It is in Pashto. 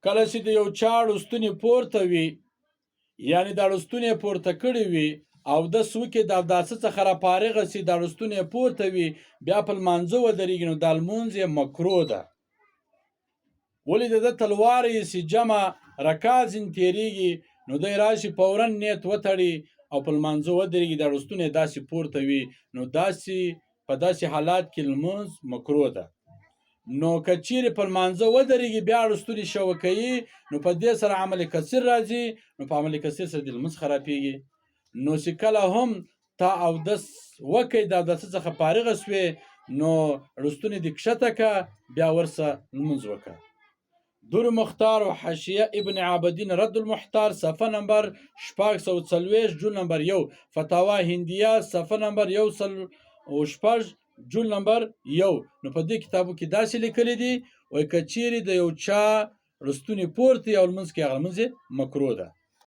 کله چې د یو چا ړستونې پورته وي، یعنې دا ړستونې پورته کړې وي اودس وکړي، د اوداسه څخه راپارغه سي، دا ړستونې پورته وي، بیا په لمانځه ودرېږي، نو دا لمونځ یې مکروه ده. ولې د ده تلوار ایسي، جمع رکعه ځینې تېرېږي، نو دی راشي فورا نیت وتړي او په لمانځه ودرېږي، دا ړستونې داسې پورته وي، نو داسې په داسې حالات کې لمونځ مکروه ده. نو که چیرې په لمانځه ودرېږي بیا ړستونې شوه کوي، نو په دې سره عمل کثیر راځي، نو په عمل کثیر سره د لمونځ خرابېږي. نو چې کله هم تا اودس وکړئ، د اوداسه څخه فارغه سوې، نو ړستونې دې کښته که، بیا ورسه لمونځ وکړه. دور مختار و حاشیه ابن عابدین رد المحتار صفحه نمبر 640 جول نمبر 1، فتاوا هندیه صفحه نمبر 106 جول نمبر 1. نو په دې کتابو کې داسې لیکلي دي، وایي که چیرې د یو چا ړستونې پورته او لمونځ کې هغه لمونځ مکروه ده.